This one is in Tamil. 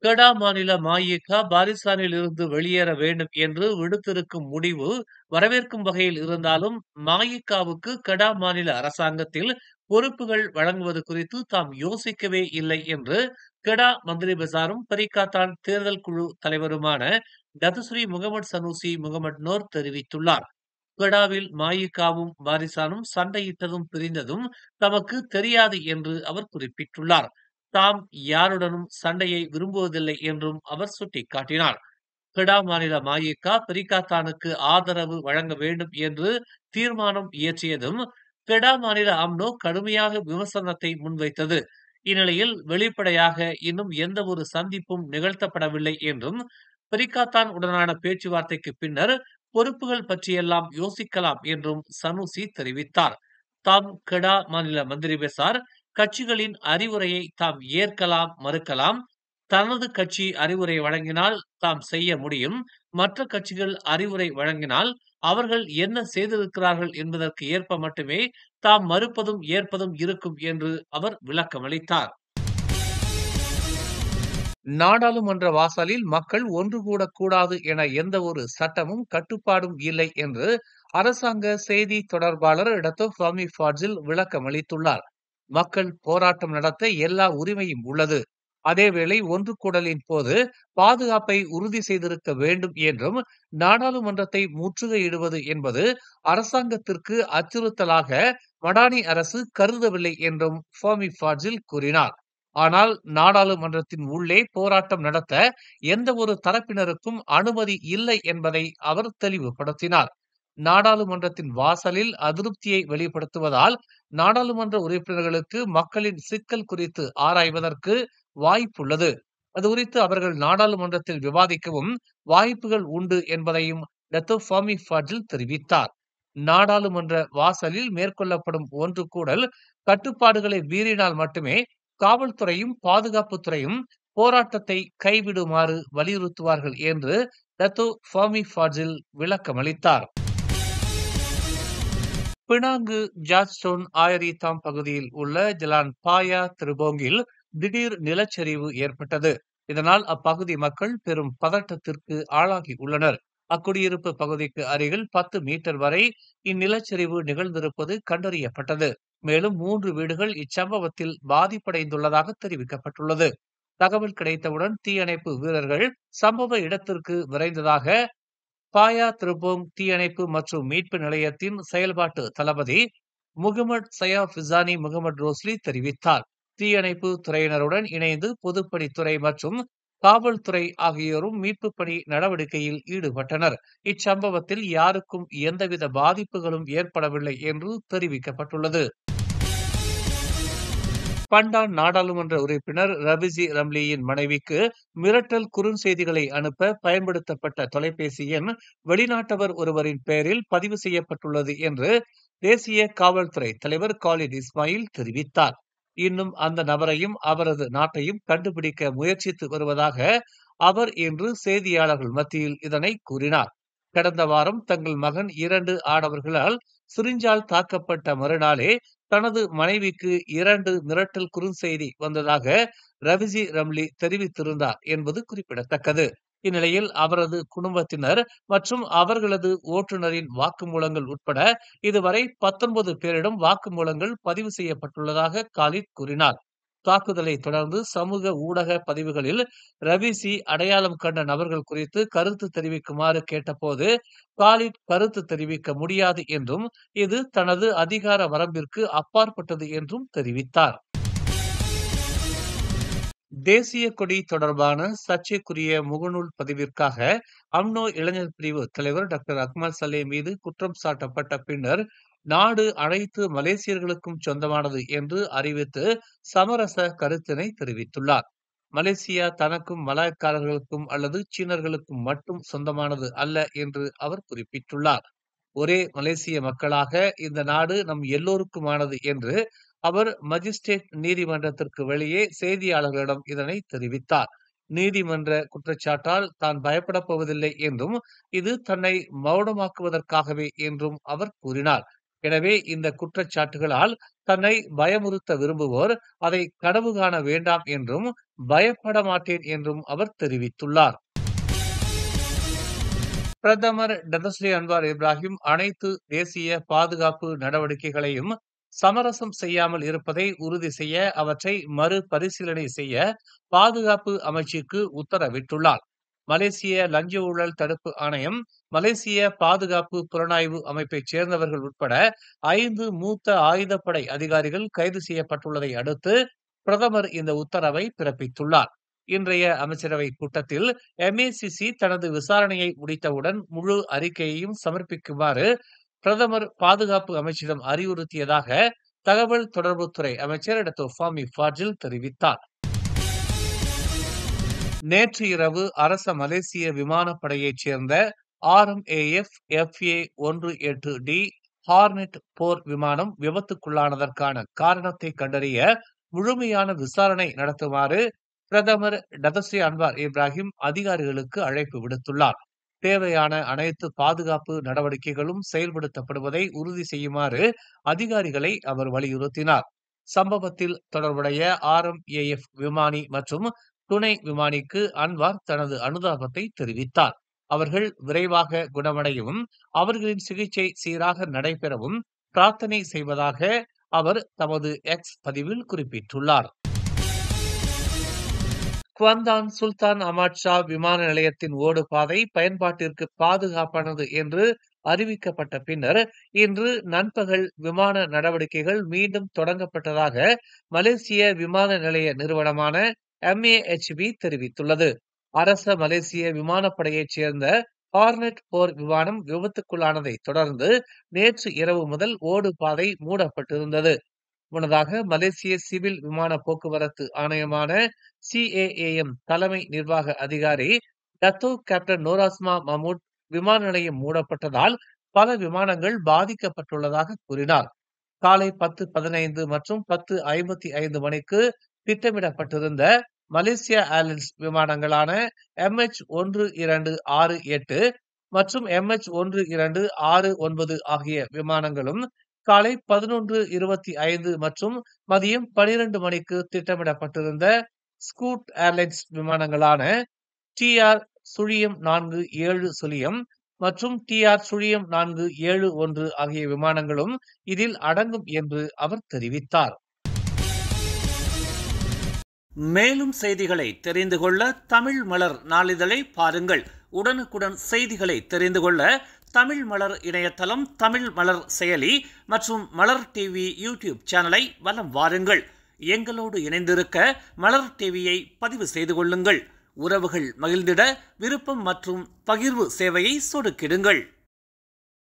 கெடா மாநில மஇகா பாரிஸ்தானில் இருந்து வெளியேற வேண்டும் என்று விடுத்திருக்கும் முடிவு வரவேற்கும் வகையில் இருந்தாலும், மஇகாவுக்கு கெடா மாநில அரசாங்கத்தில் பொறுப்புகள் வழங்குவது குறித்து தாம் யோசிக்கவே இல்லை என்று கெடா மந்திரி பெசாரும் பரிகாத்தான் தேர்தல் குழு தலைவருமான டத்துஸ்ரீ முகமது சனூசி முகமது நோர் தெரிவித்துள்ளார். கெடாவில் மஇகாவும் பாரிசானும் சண்டையிட்டதும் பிரிந்ததும் தமக்கு தெரியாது என்று அவர் குறிப்பிட்டுள்ளார். தாம் யாருடனும் சண்டையை விரும்புவதில்லை என்றும் அவர் சுட்டிக்காட்டினார். கெடா மாநில மஇகா பெரிகாத்தானுக்கு ஆதரவு வழங்க வேண்டும் என்று தீர்மானம் இயற்றியதும் கெடா மாநில அம்னோ கடுமையாக விமர்சனத்தை முன்வைத்தது. இந்நிலையில் வெளிப்படையாக இன்னும் எந்த ஒரு சந்திப்பும் நிகழ்த்தப்படவில்லை என்றும், பெரிகாத்தான் உடனான பேச்சுவார்த்தைக்கு பின்னர் பொறுப்புகள் பற்றியெல்லாம் யோசிக்கலாம் என்றும் சனூசி தெரிவித்தார். தாம் கெடா மாநில மந்திரி பெசார் கட்சிகளின் அறிவுரையை தாம் ஏற்கலாம், மறுக்கலாம். தனது கட்சி அறிவுரை வழங்கினால் தாம் செய்ய முடியும். மற்ற கட்சிகள் அறிவுரை வழங்கினால் அவர்கள் என்ன செய்திருக்கிறார்கள் என்பதற்கு ஏற்ப மட்டுமே தாம் மறுப்பதும் ஏற்பதும் இருக்கும் என்று அவர் விளக்கமளித்தார். நாடாளுமன்ற வாசலில் மக்கள் ஒன்று கூடக்கூடாது என எந்த ஒரு சட்டமும் கட்டுப்பாடும் இல்லை என்று அரசாங்க செய்தி தொடர்பாளர் டத்தோ ஃபாமி ஃபாட்சில் விளக்கமளித்துள்ளார். மக்கள் போராட்டம் நடத்த எல்லா உரிமையும் உள்ளது. அதேவேளை ஒன்று கூடலின் போது பாதுகாப்பை உறுதி செய்திருக்க வேண்டும் என்றும், நாடாளுமன்றத்தை முற்றுகையிடுவது என்பது அரசாங்கத்திற்கு அச்சுறுத்தலாக மடானி அரசு கருதவில்லை என்றும் ஃபாமி ஃபாட்சில் கூறினார். ஆனால் நாடாளுமன்றத்தின் உள்ளே போராட்டம் நடத்த எந்த ஒரு தரப்பினருக்கும் அனுமதி இல்லை என்பதை அவர் தெளிவுபடுத்தினார். நாடாளுமன்றத்தின் வாசலில் அதிருப்தியை வெளிப்படுத்துவதால் நாடாளுமன்ற உறுப்பினர்களுக்கு மக்களின் சிக்கல் குறித்து ஆராய்வதற்கு வாய்ப்புள்ளது. அது குறித்து அவர்கள் நாடாளுமன்றத்தில் விவாதிக்கவும் வாய்ப்புகள் உண்டு என்பதையும் டத்தோ ஃபாமி ஃபாட்சில் தெரிவித்தார். நாடாளுமன்ற வாசலில் மேற்கொள்ளப்படும் ஒன்று கூடல் கட்டுப்பாடுகளை மீறினால் மட்டுமே காவல்துறையும் பாதுகாப்புத்துறையும் போராட்டத்தை கைவிடுமாறு வலியுறுத்துவார்கள் என்று டத்தோ ஃபாமி ஃபாட்சில் விளக்கமளித்தார். பினாங்கு ஜார்ஜ்டவுன் ஆயரிதாம் பகுதியில் உள்ள ஜலான் பாயா திருபோங்கில் திடீர் நிலச்சரிவு ஏற்பட்டது. இதனால் அப்பகுதி மக்கள் பெரும் பதட்டத்திற்கு ஆளாகி உள்ளனர். அக்குடியிருப்பு பகுதிக்கு அருகில் 10 மீட்டர் வரை இந்நிலச்சரிவு நிகழ்ந்திருப்பது கண்டறியப்பட்டது. மேலும் 3 வீடுகள் இச்சம்பவத்தில் பாதிப்படைந்துள்ளதாக தெரிவிக்கப்பட்டுள்ளது. தகவல் கிடைத்தவுடன் தீயணைப்பு வீரர்கள் சம்பவ இடத்திற்கு விரைந்ததாக பாயா திருபோங் தீயணைப்பு மற்றும் மீட்பு நிலையத்தின் செயல்பாட்டு தளபதி முகமது சயா ஃபிசானி முகமது ரோஸ்லி தெரிவித்தார். தீயணைப்பு துறையினருடன் இணைந்து பொதுப்பணித்துறை மற்றும் காவல்துறை ஆகியோரும் மீட்பு பணி நடவடிக்கையில் ஈடுபட்டனர். இச்சம்பவத்தில் யாருக்கும் எந்தவித பாதிப்புகளும் ஏற்படவில்லை என்று தெரிவிக்கப்பட்டுள்ளது. பண்டான் நாடாளுமன்ற உறுப்பினர் ரபிசி ரம்லியின் மனைவிக்கு மிரட்டல் குறுஞ்செய்திகளை அனுப்ப பயன்படுத்தப்பட்ட தொலைபேசி எண் வெளிநாட்டவர் ஒருவரின் பெயரில் பதிவு செய்யப்பட்டுள்ளது என்று தேசிய காவல்துறை தலைவர் காலித் இஸ்மாயில் தெரிவித்தார். இன்னும் அந்த நபரையும் அவரது நாட்டையும் கண்டுபிடிக்க முயற்சித்து வருவதாக அவர் இன்று செய்தியாளர்கள் மத்தியில் இதனை கூறினார். கடந்த வாரம் தங்கள் மகன் 2 ஆடவர்களால் சிரிஞ்சால் தாக்கப்பட்ட மறுநாளே தனது மனைவிக்கு 2 மிரட்டல் குறுஞ்செய்தி வந்ததாக ரபிசி ரம்லி தெரிவித்திருந்தார் என்பது குறிப்பிடத்தக்கது. இந்நிலையில் அவரது குடும்பத்தினர் மற்றும் அவர்களது ஓட்டுநரின் வாக்குமூலங்கள் உட்பட இதுவரை 19 பேரிடம் வாக்குமூலங்கள் பதிவு செய்யப்பட்டுள்ளதாக காலித் கூறினார். தாக்குதலை தொடர்ந்து சமூக ஊடக பதிவுகளில் ரபிசி அடையாளம் கண்ட நபர்கள் குறித்து கருத்து தெரிவிக்குமாறு கேட்டபோது காலித் கருத்து தெரிவிக்க முடியாது என்றும், இது தனது அதிகார வரம்பிற்கு அப்பாற்பட்டது என்றும் தெரிவித்தார். தேசிய கொடி தொடர்பான சர்ச்சைக்குரிய முகநூல் பதிவிற்காக அம்னோ இளைஞர் பிரிவு தலைவர் டாக்டர் அக்மல் சலே மீது குற்றம் சாட்டப்பட்ட பின்னர் நாடு அனைத்து மலேசியர்களுக்கும் சொந்தமானது என்று அறிவித்து சமரச கருத்தினை தெரிவித்துள்ளார். மலேசியா தனக்கும் மலாய்க்காரர்களுக்கும் அல்லது சீனர்களுக்கும் மட்டும் சொந்தமானது அல்ல என்று அவர் குறிப்பிட்டுள்ளார். ஒரே மலேசிய மக்களாக இந்த நாடு நம் எல்லோருக்குமானது என்று அவர் மஜிஸ்ட்ரேட் நீதிமன்றத்திற்கு வெளியே செய்தியாளர்களிடம் இதனை தெரிவித்தார். நீதிமன்ற குற்றச்சாட்டால் தான் பயப்படப் போவதில்லை என்றும், இது தன்னை மௌனமாக்குவதற்காகவே என்றும் அவர் கூறினார். எனவே இந்த குற்றச்சாட்டுகளால் தன்னை பயமுறுத்த விரும்புவோர் அதை கனவு காண வேண்டாம் என்றும் பயப்பட மாட்டேன் என்றும் அவர் தெரிவித்துள்ளார். பிரதமர் டதஸ்ரீ அன்வார் இப்ராஹிம் அனைத்து தேசிய பாதுகாப்பு நடவடிக்கைகளையும் சமரசம் செய்யாமல் இருப்பதை உறுதி செய்ய அவற்றை மறுபரிசீலனை செய்ய பாதுகாப்பு அமைச்சுக்கு உத்தரவிட்டுள்ளார். மலேசிய லஞ்ச ஊழல் தடுப்பு ஆணையம், மலேசிய பாதுகாப்பு புலனாய்வு அமைப்பைச் சேர்ந்தவர்கள் உட்பட 5 மூத்த ஆயுதப்படை அதிகாரிகள் கைது செய்யப்பட்டுள்ளதை அடுத்து பிரதமர் இந்த உத்தரவை பிறப்பித்துள்ளார். இன்றைய அமைச்சரவை கூட்டத்தில் MACC தனது விசாரணையை முடித்தவுடன் முழு அறிக்கையையும் சமர்ப்பிக்குமாறு பிரதமர் பாதுகாப்பு அமைச்சிடம் அறிவுறுத்தியதாக தகவல் தொடர்புத்துறை அமைச்சர் டத்தோ ஃபாமி ஃபாஜில் தெரிவித்தார். நேற்று இரவு அரச மலேசிய விமானப்படையைச் சேர்ந்த RMAF FA-18D ஹார்னெட் போர் விமானம் விபத்துக்குள்ளானதற்கான காரணத்தை கண்டறிய முழுமையான விசாரணை நடத்துமாறு பிரதமர் டதஸ்ரீ அன்வார் இப்ராஹிம் அதிகாரிகளுக்கு அழைப்பு விடுத்துள்ளார். தேவையான அனைத்து பாதுகாப்பு நடவடிக்கைகளும் செயல்படுத்தப்படுவதை உறுதி செய்யுமாறு அதிகாரிகளை அவர் வலியுறுத்தினார். சம்பவத்தில் தொடர்புடைய RMAF விமானி மற்றும் துணை விமானிக்கு அன்வார் தனது அனுதாபத்தை தெரிவித்தார். அவர்கள் விரைவாக குணமடையவும் அவர்களின் சிகிச்சை சீராக நடைபெறவும் பிரார்த்தனை செய்வதாக அவர் தமது எக்ஸ் பதிவில் குறிப்பிட்டுள்ளார். குவாந்தான் சுல்தான் அமாட் ஷா விமான நிலையத்தின் ஓடுபாதை பயன்பாட்டிற்கு பாதுகாப்பானது என்று அறிவிக்கப்பட்ட பின்னர் இன்று நண்பகல் விமான நடவடிக்கைகள் மீண்டும் தொடங்கப்பட்டதாக மலேசிய விமான நிலைய நிறுவனமான MAHB தெரிவித்துள்ளது. அரச மலேசிய விமானப்படையைச் சேர்ந்த ஹார்னெட் போர் விமானம் விபத்துக்குள்ளானதை தொடர்ந்து நேற்று இரவு முதல் ஓடுபாதை மூடப்பட்டிருந்தது. முன்னதாக மலேசிய சிவில் விமான போக்குவரத்து ஆணையமான CAAM தலைமை நிர்வாக அதிகாரி டத்தோ கேப்டன் நோராஸ்மா மமூட் விமான நிலையம் மூடப்பட்டதால் பல விமானங்கள் பாதிக்கப்பட்டுள்ளதாக கூறினார். காலை 10:15 மற்றும் 10:55 மணிக்கு திட்டமிடப்பட்டிருந்த மலேசியா ஏர்லைன்ஸ் விமானங்களான MH1268 மற்றும் MH1269 ஆகிய விமானங்களும் காலை 11:25 மற்றும் மதியம் 12 மணிக்கு திட்டமிடப்பட்டிருந்த ஸ்கூட் ஏர்லைன்ஸ் விமானங்களான TR-470 மற்றும் TR-471 ஆகிய விமானங்களும் இதில் அடங்கும் என்று அவர் தெரிவித்தார். மேலும் செய்திகளை தெரிந்து கொள்ள தமிழ் மலர் நாளிதழை பாருங்கள். உடனுக்குடன் செய்திகளை தெரிந்து கொள்ள தமிழ் மலர் இணையதளம், தமிழ் மலர் செயலி மற்றும் மலர் டிவி யூடியூப் சேனலை வலம் வாருங்கள். எங்களோடு இணைந்திருக்க மலர் டிவியை பதிவு செய்து கொள்ளுங்கள். உறவுகள் மகிழ்ந்திட விருப்பம் மற்றும் பகிர்வு சேவையை சொடுக்கிடுங்கள்.